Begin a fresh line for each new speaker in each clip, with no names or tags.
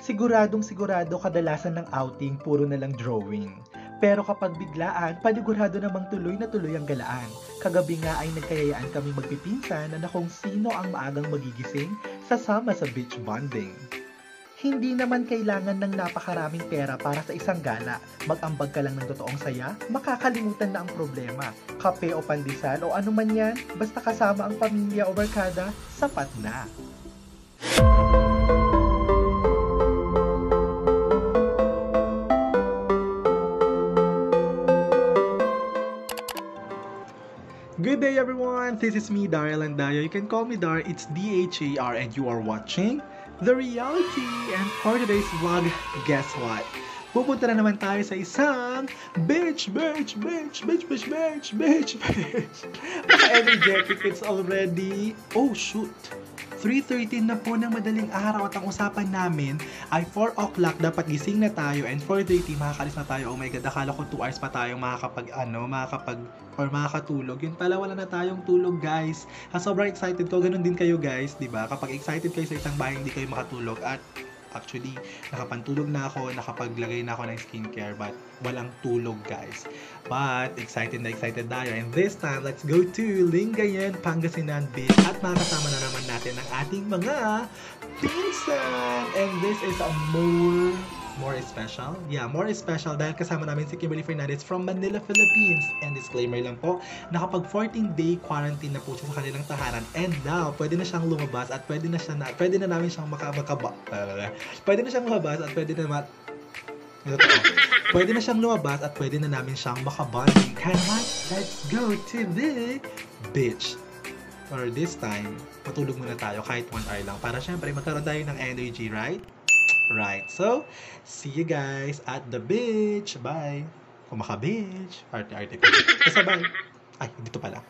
Siguradong-sigurado kadalasan ng outing puro na lang drawing. Pero kapag biglaan, panigurado namang tuloy na tuloy ang galaan. Kagabi nga ay nagkayayaan kami magpipinsan na kung sino ang maagang magigising sasama sa beach bonding. Hindi naman kailangan ng napakaraming pera para sa isang gala. Mag-ambag ka lang ng totoong saya, makakalimutan na ang problema. Kape o pandesal o ano man yan, basta kasama ang pamilya o barkada, sapat na. Good day everyone! This is me, DahiL and Dayo. You can call me Dar, it's DHAR, and you are watching The Reality. And for today's vlog, guess what? Pupunta na naman tayo sa isang beach. Maka-energetic, it's already, oh shoot, 3:13 na po ng madaling araw at ang usapan namin ay 4 o'clock dapat gising na tayo and 4:30 makakalis na tayo. Oh my god, akala ko 2 hours pa tayong makakatulog. Yun pala, wala na tayong tulog guys. Sobrang excited ko, ganun din kayo guys, di ba? Kapag excited kayo sa isang bahay, hindi kayo makatulog. At actually, nakapantulog na ako, nakapaglagay na ako ng skincare, but walang tulog guys. But excited na excited tayo. And this time, let's go to Lingayen, Pangasinan Beach. At makakasama na naman natin ang ating mga pinsan. And this is a more special. Yeah, more special dahil kasama namin si Kimberly Fernandez from Manila, Philippines. And disclaimer lang po, nakapag 14-day quarantine na po siya sa kanilang tahanan. And now, pwede na siyang lumabas at pwede na namin siyang pwede na siyang lumabas at pwede na namin siyang makabonding. Kaya naman, let's go to the beach. For this time, matulog muna tayo kahit 1 hour lang para syempre magkaroon tayo ng energy, right? Right. So, see you guys at the beach. Bye. Kung maka-beach. Arte-arte ko. Basta bye. Ay, dito pala.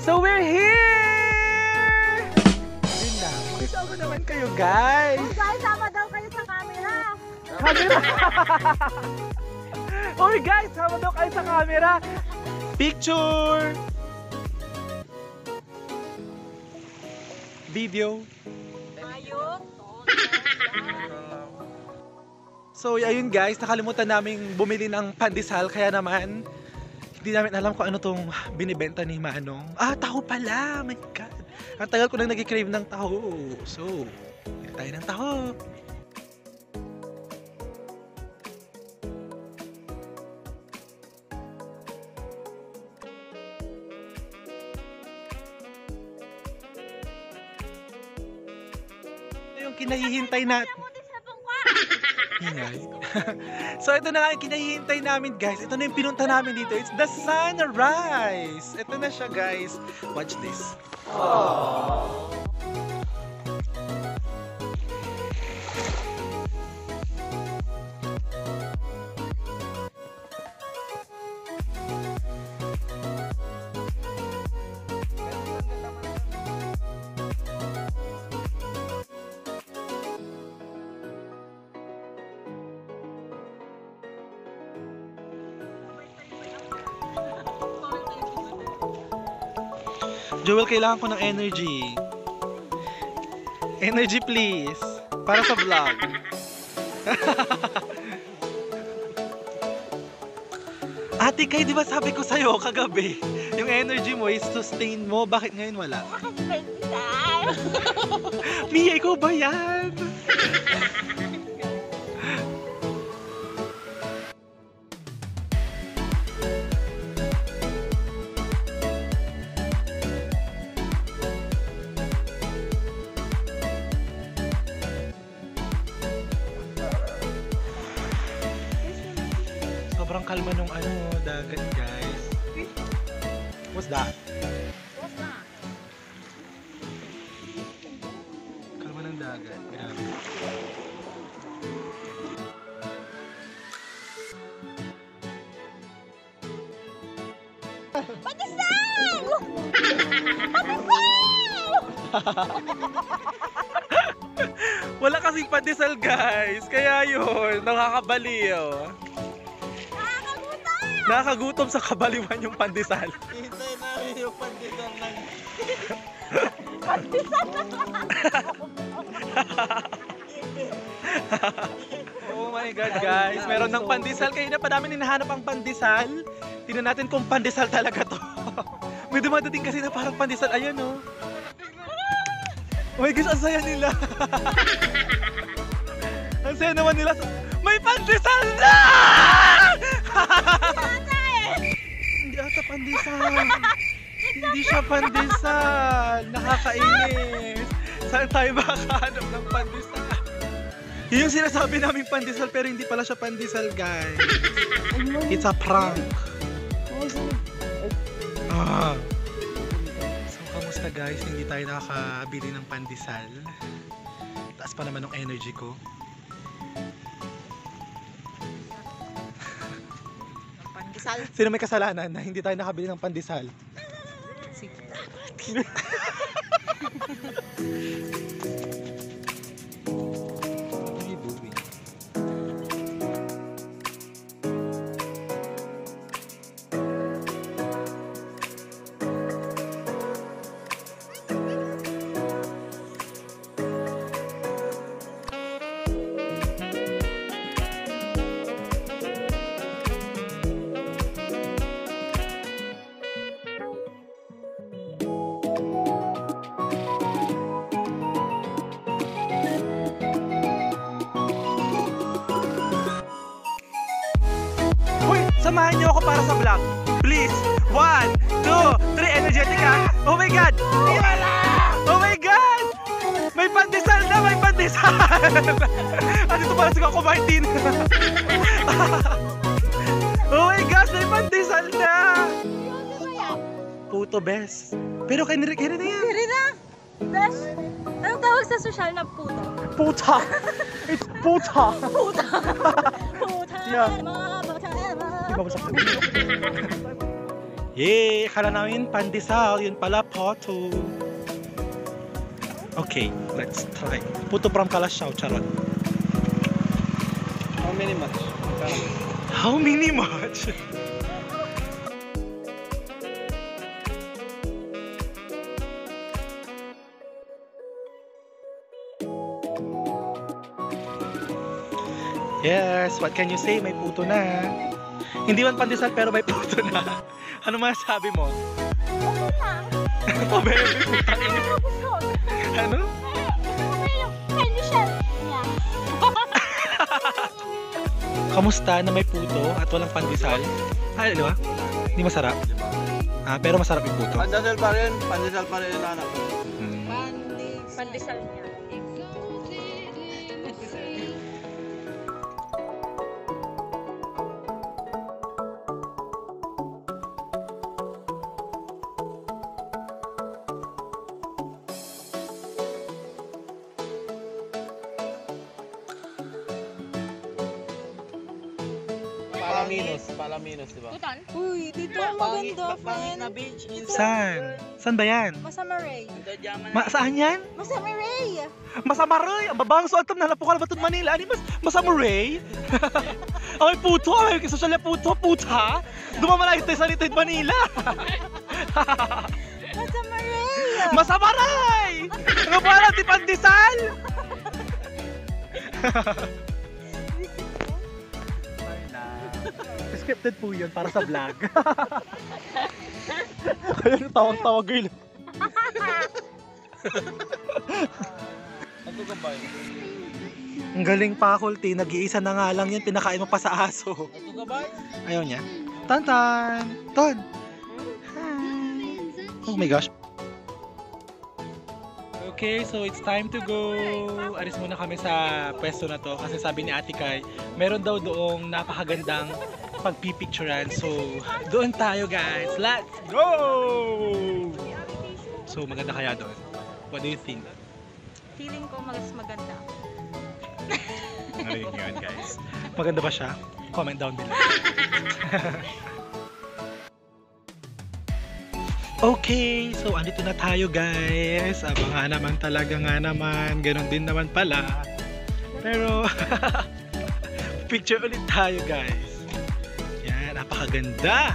So we're here! Yun na, makisama naman kayo guys!
Oh guys, sama daw kayo sa camera!
Oh guys, sama daw kayo sa camera! Picture! Video!
Ayun!
So ayun guys, nakalimutan namin bumili ng pandesal kaya naman hindi namin alam kung ano tong binibenta ni Manong. Ah, taho pala! My God! Ang tagal ko nang nag-crave ng taho. So, bili tayo ng taho. Ito yung kinahihintay natin. So ito na nga yung kinahihintay namin guys. Ito na yung pinunta namin dito. It's the sunrise. Ito na siya guys. Watch this. Aww. Joel, kailangan ko ng energy. Energy please. Para sa vlog. Ate Kay, di ba sabi ko sa'yo kagabi, yung energy mo is sustain mo. Bakit ngayon wala? Mia, ikaw ba yan? Sobrang kalma nung dagat guys. What's that?
What's that?
Kalma ng dagat. Grabe.
Pandesal!
Wala kasing pandesal guys. Kaya yun, nakakabaliw.
Nakakagutom!
Nakakagutom sa kabaliwan yung pandesal.
Hintay namin yung pandesal ng...
Oh my God guys, meron ng pandesal. Kaya na pa namin hinahanap ang pandesal. Tingnan natin kung pandesal talaga to. May dumadating kasi na parang pandesal. Ayan oh. Oh my gosh, ang saya nila. Ang saya naman nila. May pandesal na! Hindi ata pandesal. Hindi siya pandesal. Nakakainis. Saan tayo makakahanap ng pandesal? Yun yung sinasabi naming pandesal pero hindi pala siya pandesal guys. It's a prank. So kamusta guys? Hindi tayo nakakabili ng pandesal. Taas pa naman ng energy ko.
Pandesal?
Sino may kasalanan na hindi tayo nakabili ng pandesal?
Sige.
Samahan niyo ako para sa vlog. Please. 1, 2, 3. Energetic ha. Oh my God. Oh my God. May pandesal na. May pandesal. At ito pala si Coco Martin. Oh my gosh. May pandesal na. Puto best. Pero kay na yan.
Hindi na. Besh, anong tawag sa social na puto?
Puta. It's puta.
Puta. Puta.
Yeah. Yay! Akala namin pandesal, yun pala poto. Okay, let's try. Puto from Kalasyaw, charot.
How many much?
How many much? Yes, what can you say? May puto na. Hindi man pandesal pero may puto na. Ano masasabi mo?
Okay lang.
Oh, baby, putang ina. Ano?
Pandesal niya.
Kamusta na may puto at walang pandesal? Ay, di ba? Hindi masarap. Pero masarap yung puto.
Pandesal pa rin yung anak.
Pandesal niya.
Palaminos, di ba?
Putan? Uy, dito maganda,
Pangit na
friend.
beach.
Saan? Saan ba yan?
Masamaray.
Saan yan?
Masamaray.
Masamaray! Ang babang so atam na napukal batod Manila. Ano Masamaray? Ay puto! Ay social na puto! Puta! Dumamalayo tayo sa Litid Manila!
Masamaray.
Masamaray! Ano ba natin pandesal? Scripted po yun para sa vlog. Ayun, tawag-tawag girl.
Ano ka ba?
Ang galing faculty, nag-iisa na nga lang yan, pinakain mo pa sa aso.
Ano ka ba?
Ayaw niya. Tan-tan! Ton! Hi! Oh my gosh. Okay, so it's time to go. Alis muna kami sa pwesto na to kasi sabi ni Ate Kai, meron daw doong napakagandang pagpipicturan. So, doon tayo guys. Let's go! So, maganda kaya doon? What do you think?
Feeling ko mas maganda.
Ayun yun guys. Maganda ba siya? Comment down below. Okay, so andito na tayo guys. Aba nga naman talaga nga naman. Ganon din naman pala. Pero, picture ulit tayo guys. Yan, napakaganda.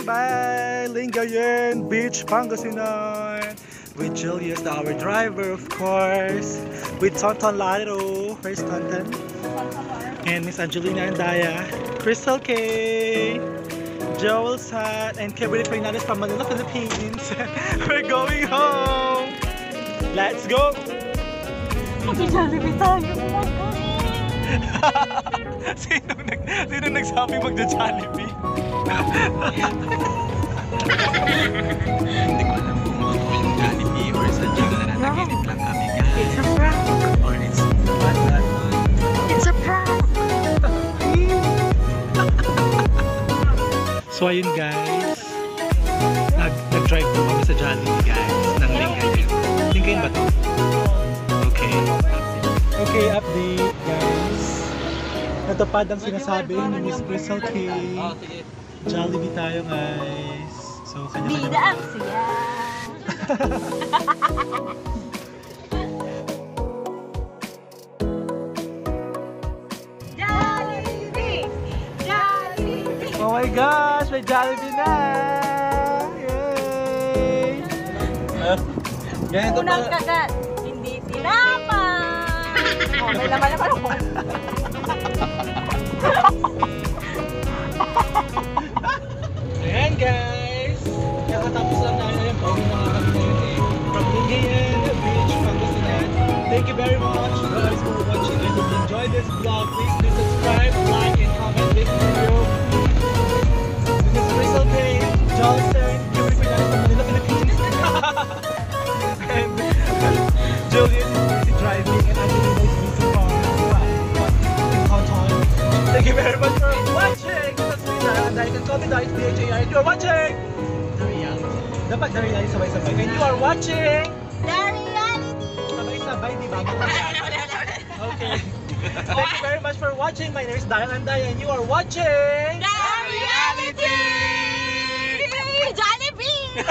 By Lingayen Beach, Pangasinan, with Julius, our driver, of course, with Tonton Lado, where's Tonton? And Miss Angelina and Daya, Crystal K, Joel Sat, and Kimberly Fernandez from Manila, Philippines. We're going home. Let's go.
Mag-Jollibee tayo.
Sino nagsabi magja-Jollibee? Hindi ko alam kung mag-uwi yung Jollibee or sadyang nananaginip lang kami guys.
It's a prank.
Or it's what?
It's a prank.
So ayun guys, nag-drive po kami sa Jollibee guys, ng Lingayen. Lingayen ba to? Okay. Okay, update guys. Natupad ang sinasabi ni Miss Crystal K.
Sige.
Jollibee tayo guys. So kanya-kanya.
Bida ang siya. Jollibee! Jollibee!
Oh my gosh, may Jollibee na! Yay! Ganito
Unang
pala.
kagat, hindi tinapay! Oh, may laman naman ako.
Ayan guys! Kakatapos lang namin ngayon. Pauwi na nga kami ngayon eh. From Lingayen Beach, Pangasinan. Thank you very much guys for watching. I hope you enjoyed this vlog. Please do subscribe, like, and comment this video. This is Crystal K, Johnson, Kimberly Fernandez from Manila, Philippines. And Julius is busy driving and Angelina is busy from Tonton. Thank you very much for watching. You can call me DahiL, DHAR. And you are watching DahiL. Dapat DahiL sabay-sabay. And you are watching
Reality!
sabay-sabay, di ba? Okay. Thank you very much for watching. My name is DahiL and Daya, and you are watching
Reality! Jollibee!